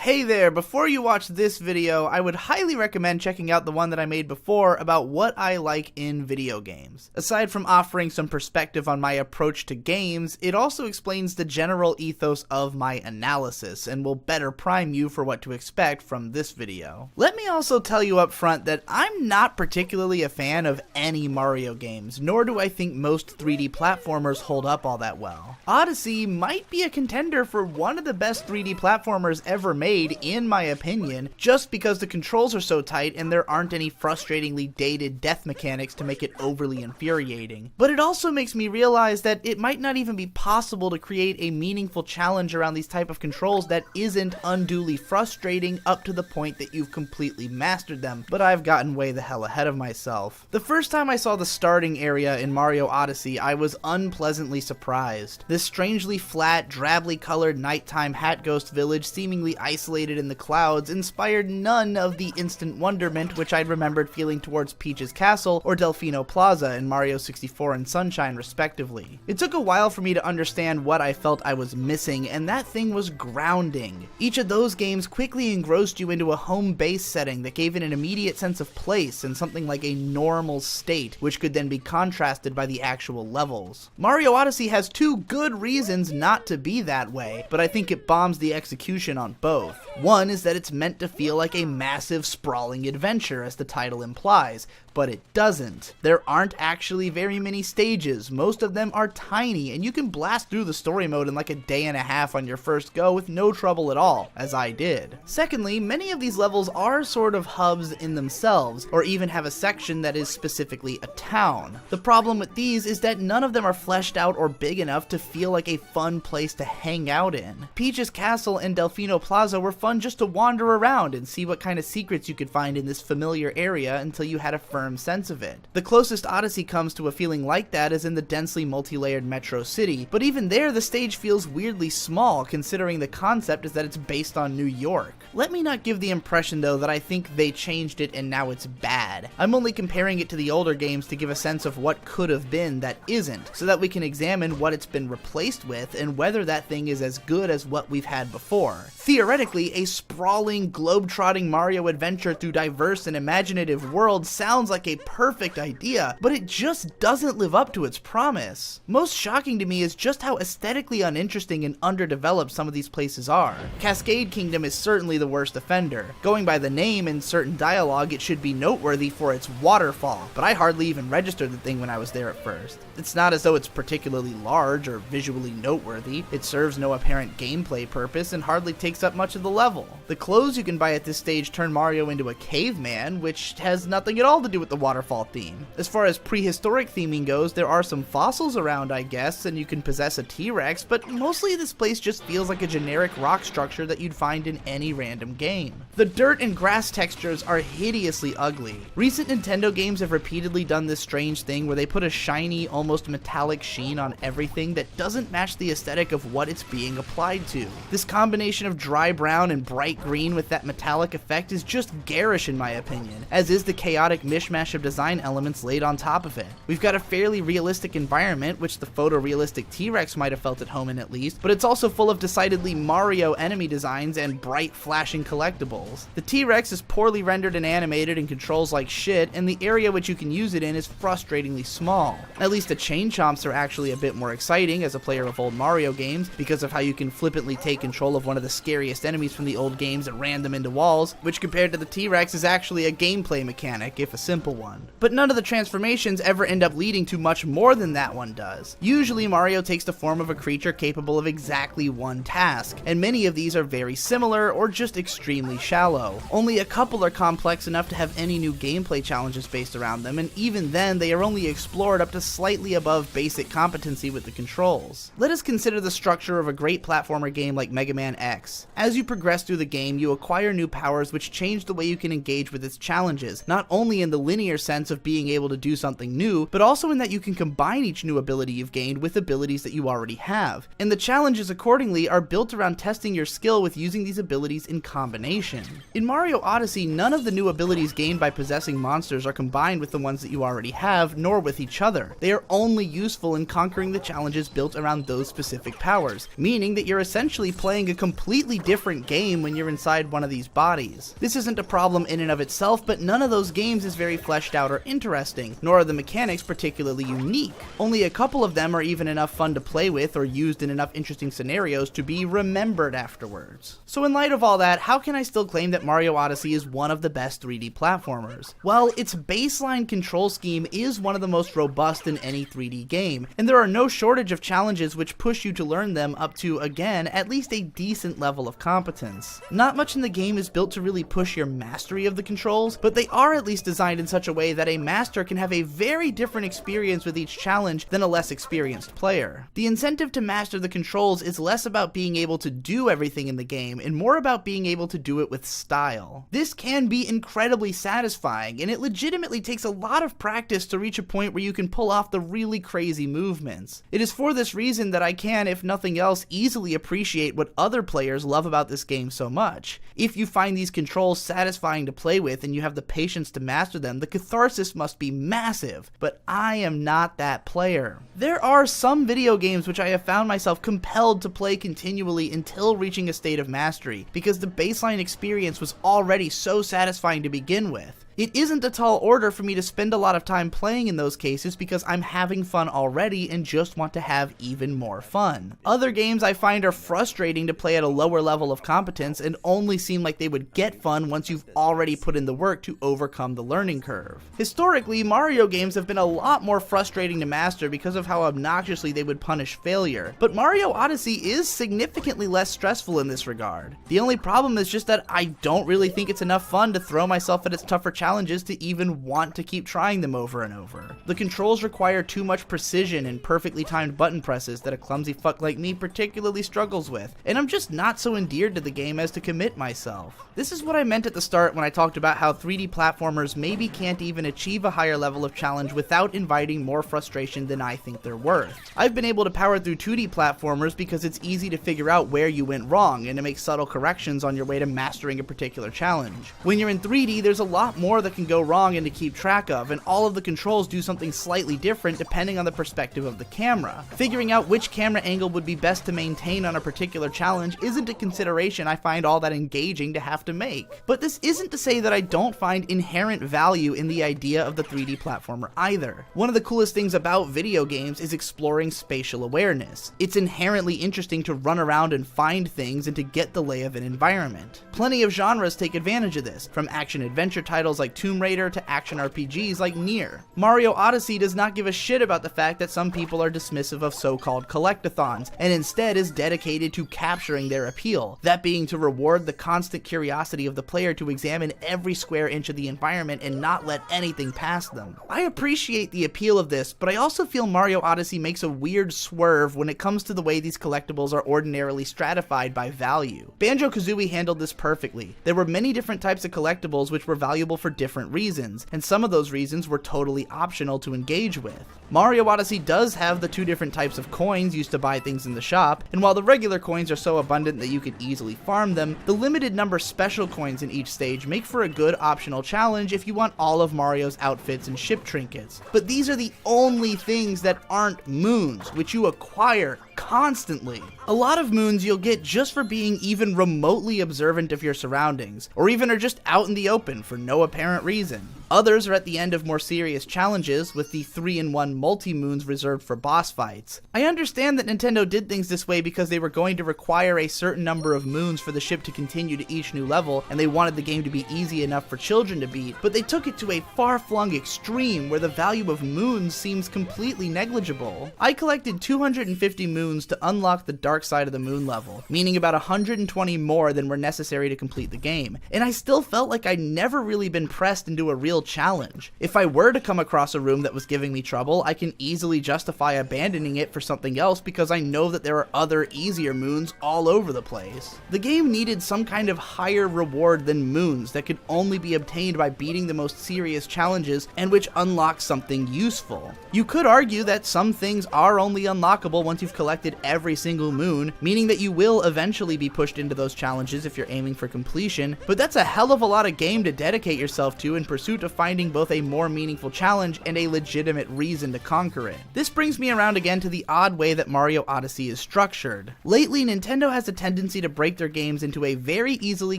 Hey there, before you watch this video, I would highly recommend checking out the one that I made before about what I like in video games. Aside from offering some perspective on my approach to games, it also explains the general ethos of my analysis and will better prime you for what to expect from this video. Let me also tell you up front that I'm not particularly a fan of any Mario games, nor do I think most 3D platformers hold up all that well. Odyssey might be a contender for one of the best 3D platformers ever made, in my opinion, just because the controls are so tight and there aren't any frustratingly dated death mechanics to make it overly infuriating. But it also makes me realize that it might not even be possible to create a meaningful challenge around these type of controls that isn't unduly frustrating up to the point that you've completely mastered them, but I've gotten way the hell ahead of myself. The first time I saw the starting area in Mario Odyssey, I was unpleasantly surprised. This strangely flat, drably colored nighttime hat ghost village seemingly isolated in the clouds inspired none of the instant wonderment which I'd remembered feeling towards Peach's Castle or Delfino Plaza in Mario 64 and Sunshine respectively. It took a while for me to understand what I felt I was missing, and that thing was grounding. Each of those games quickly engrossed you into a home base setting that gave it an immediate sense of place and something like a normal state, which could then be contrasted by the actual levels. Mario Odyssey has two good reasons not to be that way, but I think it bombs the execution on both. One is that it's meant to feel like a massive, sprawling adventure, as the title implies, but it doesn't. There aren't actually very many stages, most of them are tiny, and you can blast through the story mode in like a day and a half on your first go with no trouble at all, as I did. Secondly, many of these levels are sort of hubs in themselves, or even have a section that is specifically a town. The problem with these is that none of them are fleshed out or big enough to feel like a fun place to hang out in. Peach's Castle and Delfino Plaza were fun just to wander around and see what kind of secrets you could find in this familiar area until you had a firm sense of it. The closest Odyssey comes to a feeling like that is in the densely multi-layered Metro City, but even there the stage feels weirdly small considering the concept is that it's based on New York. Let me not give the impression though that I think they changed it and now it's bad. I'm only comparing it to the older games to give a sense of what could have been that isn't, so that we can examine what it's been replaced with and whether that thing is as good as what we've had before. Theoretically, a sprawling, globe-trotting Mario adventure through diverse and imaginative worlds sounds like a perfect idea, but it just doesn't live up to its promise. Most shocking to me is just how aesthetically uninteresting and underdeveloped some of these places are. Cascade Kingdom is certainly the worst offender. Going by the name and certain dialogue, it should be noteworthy for its waterfall, but I hardly even registered the thing when I was there at first. It's not as though it's particularly large or visually noteworthy. It serves no apparent gameplay purpose and hardly takes up much of the level. The clothes you can buy at this stage turn Mario into a caveman, which has nothing at all to do with the waterfall theme. As far as prehistoric theming goes, there are some fossils around, I guess, and you can possess a T-Rex, but mostly this place just feels like a generic rock structure that you'd find in any random game. The dirt and grass textures are hideously ugly. Recent Nintendo games have repeatedly done this strange thing where they put a shiny, almost metallic sheen on everything that doesn't match the aesthetic of what it's being applied to. This combination of dry brown and bright green with that metallic effect is just garish in my opinion, as is the chaotic mishmash of design elements laid on top of it. We've got a fairly realistic environment, which the photorealistic T-Rex might have felt at home in at least, but it's also full of decidedly Mario enemy designs and bright flashing collectibles. The T-Rex is poorly rendered and animated and controls like shit, and the area which you can use it in is frustratingly small. At least the chain chomps are actually a bit more exciting as a player of old Mario games, because of how you can flippantly take control of one of the scariest enemies from the old games and ram them into walls, which compared to the T-Rex is actually a gameplay mechanic, if a simple one. But none of the transformations ever end up leading to much more than that one does. Usually Mario takes the form of a creature capable of exactly one task, and many of these are very similar or just extremely shallow. Only a couple are complex enough to have any new gameplay challenges based around them, and even then they are only explored up to slightly above basic competency with the controls. Let us consider the structure of a great platformer game like Mega Man X. As you progress through the game, you acquire new powers which change the way you can engage with its challenges, not only in the linear sense of being able to do something new, but also in that you can combine each new ability you've gained with abilities that you already have. And the challenges accordingly are built around testing your skill with using these abilities in combination. In Mario Odyssey, none of the new abilities gained by possessing monsters are combined with the ones that you already have, nor with each other. They are only useful in conquering the challenges built around those specific powers, meaning that you're essentially playing a completely different game when you're inside one of these bodies. This isn't a problem in and of itself, but none of those games is very fleshed out or interesting, nor are the mechanics particularly unique. Only a couple of them are even enough fun to play with or used in enough interesting scenarios to be remembered afterwards. So in light of all that, how can I still claim that Mario Odyssey is one of the best 3D platformers? Well, its baseline control scheme is one of the most robust in any 3D game, and there are no shortage of challenges which push you to learn them up to, again, at least a decent level of competence. Not much in the game is built to really push your mastery of the controls, but they are at least designed in such a way that a master can have a very different experience with each challenge than a less experienced player. The incentive to master the controls is less about being able to do everything in the game and more about being able to do it with style. This can be incredibly satisfying, and it legitimately takes a lot of practice to reach a point where you can pull off the really crazy movements. It is for this reason that I can, if nothing else, easily appreciate what other players love about this game so much. If you find these controls satisfying to play with and you have the patience to master them, the catharsis must be massive, but I am not that player. There are some video games which I have found myself compelled to play continually until reaching a state of mastery, because the baseline experience was already so satisfying to begin with. It isn't a tall order for me to spend a lot of time playing in those cases because I'm having fun already and just want to have even more fun. Other games I find are frustrating to play at a lower level of competence and only seem like they would get fun once you've already put in the work to overcome the learning curve. Historically, Mario games have been a lot more frustrating to master because of how obnoxiously they would punish failure, but Mario Odyssey is significantly less stressful in this regard. The only problem is just that I don't really think it's enough fun to throw myself at its tougher challenges to even want to keep trying them over and over. The controls require too much precision and perfectly timed button presses that a clumsy fuck like me particularly struggles with, and I'm just not so endeared to the game as to commit myself. This is what I meant at the start when I talked about how 3D platformers maybe can't even achieve a higher level of challenge without inviting more frustration than I think they're worth. I've been able to power through 2D platformers because it's easy to figure out where you went wrong and to make subtle corrections on your way to mastering a particular challenge. When you're in 3D, there's a lot more that can go wrong and to keep track of, and all of the controls do something slightly different depending on the perspective of the camera. Figuring out which camera angle would be best to maintain on a particular challenge isn't a consideration I find all that engaging to have to make. But this isn't to say that I don't find inherent value in the idea of the 3D platformer either. One of the coolest things about video games is exploring spatial awareness. It's inherently interesting to run around and find things and to get the lay of an environment. Plenty of genres take advantage of this, from action-adventure titles like Tomb Raider to action RPGs like Nier. Mario Odyssey does not give a shit about the fact that some people are dismissive of so-called collectathons, and instead is dedicated to capturing their appeal, that being to reward the constant curiosity of the player to examine every square inch of the environment and not let anything pass them. I appreciate the appeal of this, but I also feel Mario Odyssey makes a weird swerve when it comes to the way these collectibles are ordinarily stratified by value. Banjo-Kazooie handled this perfectly. There were many different types of collectibles which were valuable for different reasons, and some of those reasons were totally optional to engage with. Mario Odyssey does have the two different types of coins used to buy things in the shop, and while the regular coins are so abundant that you can easily farm them, the limited number special coins in each stage make for a good optional challenge if you want all of Mario's outfits and ship trinkets. But these are the only things that aren't moons, which you acquire constantly. A lot of moons you'll get just for being even remotely observant of your surroundings, or even are just out in the open for no apparent reason. Others are at the end of more serious challenges, with the 3-in-1 multi-moons reserved for boss fights. I understand that Nintendo did things this way because they were going to require a certain number of moons for the ship to continue to each new level, and they wanted the game to be easy enough for children to beat, but they took it to a far-flung extreme where the value of moons seems completely negligible. I collected 250 moons to unlock the dark side of the moon level, meaning about 120 more than were necessary to complete the game, and I still felt like I'd never really been pressed into a real real challenge. If I were to come across a room that was giving me trouble, I can easily justify abandoning it for something else because I know that there are other easier moons all over the place. The game needed some kind of higher reward than moons that could only be obtained by beating the most serious challenges and which unlocks something useful. You could argue that some things are only unlockable once you've collected every single moon, meaning that you will eventually be pushed into those challenges if you're aiming for completion, but that's a hell of a lot of game to dedicate yourself to in pursuit of finding both a more meaningful challenge and a legitimate reason to conquer it. This brings me around again to the odd way that Mario Odyssey is structured. Lately, Nintendo has a tendency to break their games into a very easily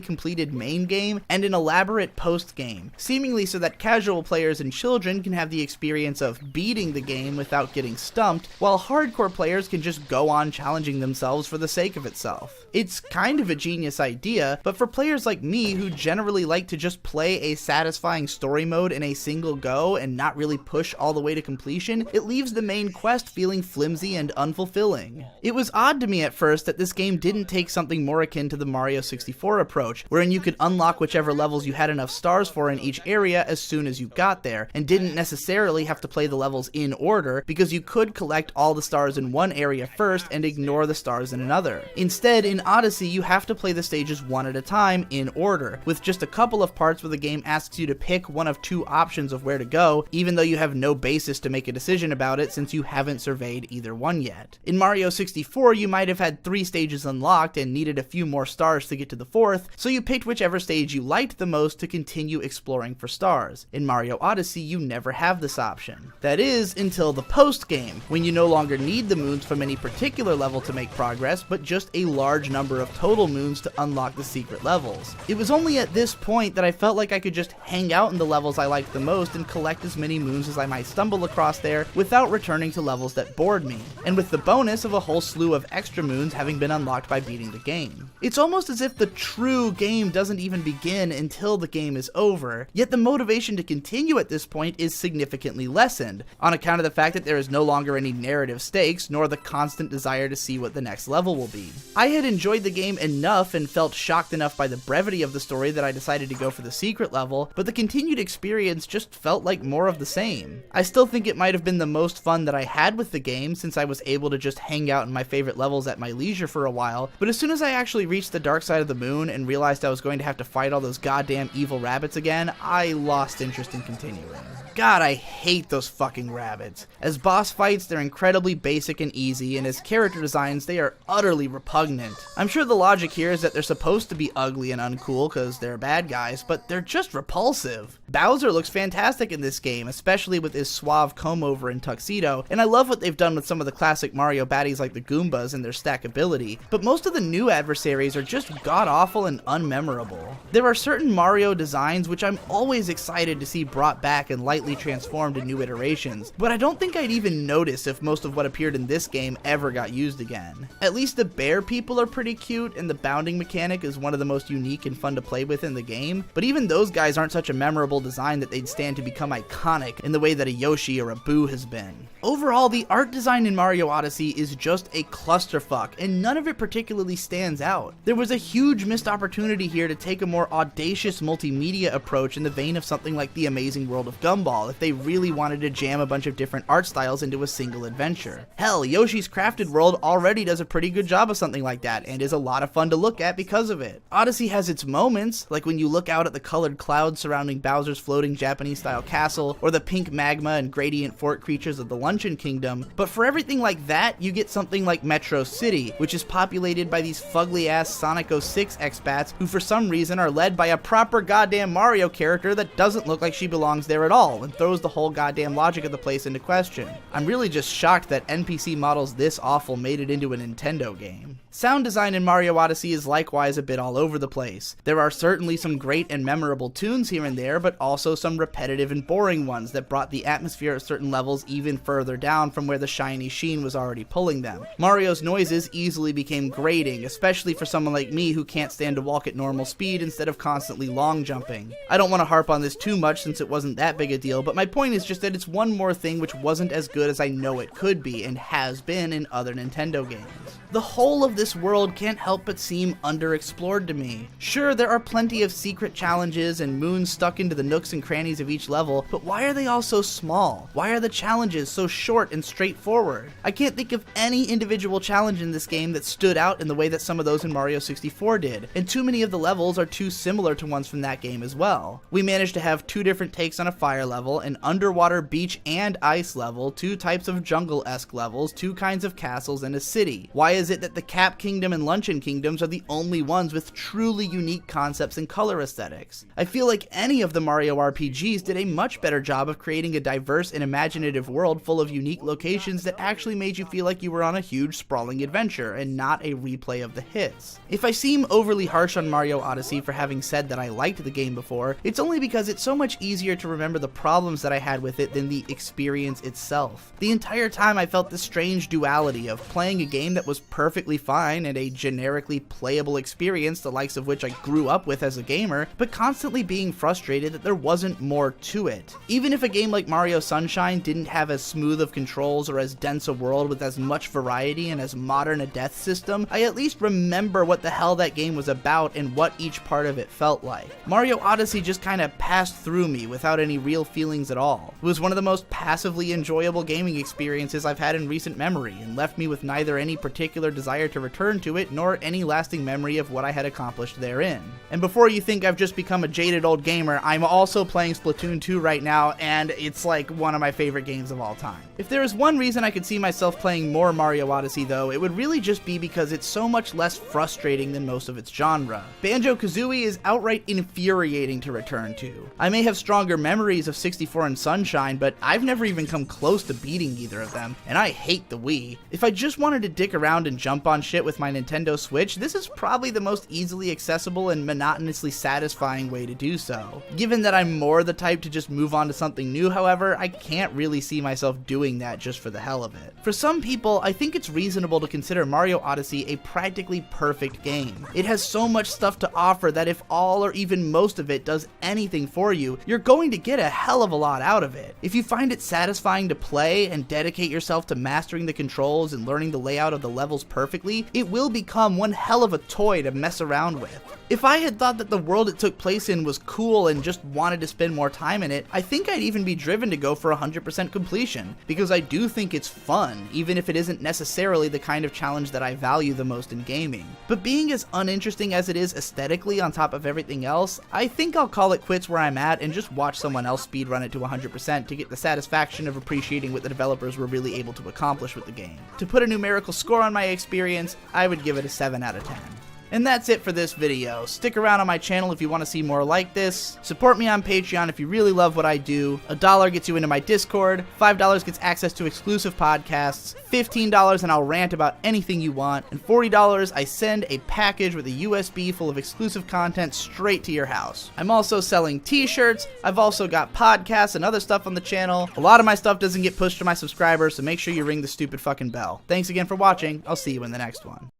completed main game and an elaborate post-game, seemingly so that casual players and children can have the experience of beating the game without getting stumped, while hardcore players can just go on challenging themselves for the sake of itself. It's kind of a genius idea, but for players like me who generally like to just play a satisfying story mode in a single go and not really push all the way to completion, it leaves the main quest feeling flimsy and unfulfilling. It was odd to me at first that this game didn't take something more akin to the Mario 64 approach, wherein you could unlock whichever levels you had enough stars for in each area as soon as you got there, and didn't necessarily have to play the levels in order because you could collect all the stars in one area first and ignore the stars in another. Instead, in Odyssey, you have to play the stages one at a time in order, with just a couple of parts where the game asks you to pick one of two options of where to go, even though you have no basis to make a decision about it since you haven't surveyed either one yet. In Mario 64, you might have had 3 stages unlocked and needed a few more stars to get to the 4th, so you picked whichever stage you liked the most to continue exploring for stars. In Mario Odyssey, you never have this option. That is, until the post-game, when you no longer need the moons from any particular level to make progress, but just a large number of total moons to unlock the secret levels. It was only at this point that I felt like I could just hang out in the levels I liked the most and collect as many moons as I might stumble across there without returning to levels that bored me, and with the bonus of a whole slew of extra moons having been unlocked by beating the game. It's almost as if the true game doesn't even begin until the game is over, yet the motivation to continue at this point is significantly lessened, on account of the fact that there is no longer any narrative stakes, nor the constant desire to see what the next level will be. I had enjoyed the game enough and felt shocked enough by the brevity of the story that I decided to go for the secret level, but the continued experience just felt like more of the same. I still think it might have been the most fun that I had with the game since I was able to just hang out in my favorite levels at my leisure for a while, but as soon as I actually reached the dark side of the moon and realized I was going to have to fight all those goddamn evil rabbits again, I lost interest in continuing. God, I hate those fucking rabbits. As boss fights, they're incredibly basic and easy, and as character designs, they are utterly repugnant. I'm sure the logic here is that they're supposed to be ugly and uncool because they're bad guys, but they're just repulsive. Bowser looks fantastic in this game, especially with his suave comb-over and tuxedo, and I love what they've done with some of the classic Mario baddies like the Goombas and their stackability, but most of the new adversaries are just god-awful and unmemorable. There are certain Mario designs which I'm always excited to see brought back and lightly transformed in new iterations, but I don't think I'd even notice if most of what appeared in this game ever got used again. At least the bear people are pretty cute, and the bounding mechanic is one of the most unique and fun to play with in the game, but even those guys aren't such a memorable design that they'd stand to become iconic in the way that a Yoshi or a Boo has been. Overall, the art design in Mario Odyssey is just a clusterfuck, and none of it particularly stands out. There was a huge missed opportunity here to take a more audacious multimedia approach in the vein of something like The Amazing World of Gumball if they really wanted to jam a bunch of different art styles into a single adventure. Hell, Yoshi's Crafted World already does a pretty good job of something like that, and is a lot of fun to look at because of it. Odyssey has its moments, like when you look out at the colored clouds surrounding Bowser's floating Japanese-style castle, or the pink magma and gradient fort creatures of the Luncheon Kingdom, but for everything like that, you get something like Metro City, which is populated by these fugly-ass Sonic 06 expats who for some reason are led by a proper goddamn Mario character that doesn't look like she belongs there at all, and throws the whole goddamn logic of the place into question. I'm really just shocked that NPC models this awful made it into a Nintendo game. Sound design in Mario Odyssey is likewise a bit all over the place. There are certainly some great and memorable tunes here and there, but also some repetitive and boring ones that brought the atmosphere of certain levels even further down from where the shiny sheen was already pulling them. Mario's noises easily became grating, especially for someone like me who can't stand to walk at normal speed and instead of constantly long jumping. I don't want to harp on this too much since it wasn't that big a deal, but my point is just that it's one more thing which wasn't as good as I know it could be and has been in other Nintendo games. The whole of this world can't help but seem underexplored to me. Sure, there are plenty of secret challenges and moons stuck into the nooks and crannies of each level, but why are they all so small? Why are the challenges so short and straightforward? I can't think of any individual challenge in this game that stood out in the way that some of those in Mario 64 did, and too many of the levels are too similar to ones from that game as well. We managed to have two different takes on a fire level, an underwater beach and ice level, two types of jungle-esque levels, two kinds of castles, and a city. Why is it that the Cap Kingdom and Luncheon Kingdoms are the only ones with truly unique concepts and color aesthetics? I feel like any of the Mario RPGs did a much better job of creating a diverse and imaginative world full of unique locations that actually made you feel like you were on a huge sprawling adventure and not a replay of the hits. If I seem overly harsh on Mario Odyssey for having said that I liked the game before, it's only because it's so much easier to remember the problems that I had with it than the experience itself. The entire time I felt this strange duality of playing a game that was perfectly fine and a generically playable experience, the likes of which I grew up with as a gamer, but constantly being frustrated that there wasn't more to it. Even if a game like Mario Sunshine didn't have as smooth of controls or as dense a world with as much variety and as modern a death system, I at least remember what the hell that game was about and what each part of it felt like. Mario Odyssey just kinda passed through me without any real feelings at all. It was one of the most passively enjoyable gaming experiences I've had in recent memory, and left me with neither any particular desire to return to it, nor any lasting memory of what I had accomplished therein. And before you think I've just become a jaded old gamer, I'm also playing Splatoon 2 right now, and it's like one of my favorite games of all time. If there is one reason I could see myself playing more Mario Odyssey though, it would really just be because it's so much less frustrating than most of its genre. Banjo-Kazooie is outright infuriating to return to. I may have stronger memories of 64 and Sunshine, but I've never even come close to beating either of them, and I hate the Wii. If I just wanted to dick around and jump on shit with my Nintendo Switch, this is probably the most easily accessible and monotonously satisfying way to do so. Given that I'm more the type to just move on to something new, however, I can't really see myself doing that just for the hell of it. For some people, I think it's reasonable to consider Mario Odyssey a practically perfect game. It has so much stuff to offer that if all or even most of it does anything for you, you're going to get a hell of a lot out of it. If you find it satisfying to play and dedicate yourself to mastering the controls and learning the layout of the levels perfectly, it will become one hell of a toy to mess around with. If I had thought that the world it took place in was cool and just wanted to spend more time in it, I think I'd even be driven to go for 100% completion, because I do think it's fun, even if it isn't necessarily the kind of challenge that I value the most in gaming. But being as uninteresting as it is aesthetically on top of everything else, I think I'll call it quits where I'm at and just watch someone else speedrun it to 100% to get the satisfaction of appreciating what the developers were really able to accomplish with the game. To put a numerical score on my experience, I would give it a 7 out of 10. And that's it for this video. Stick around on my channel if you want to see more like this. Support me on Patreon if you really love what I do. $1 gets you into my Discord. $5 gets access to exclusive podcasts. $15 and I'll rant about anything you want. And $40 I send a package with a USB full of exclusive content straight to your house. I'm also selling t-shirts. I've also got podcasts and other stuff on the channel. A lot of my stuff doesn't get pushed to my subscribers, so make sure you ring the stupid fucking bell. Thanks again for watching. I'll see you in the next one.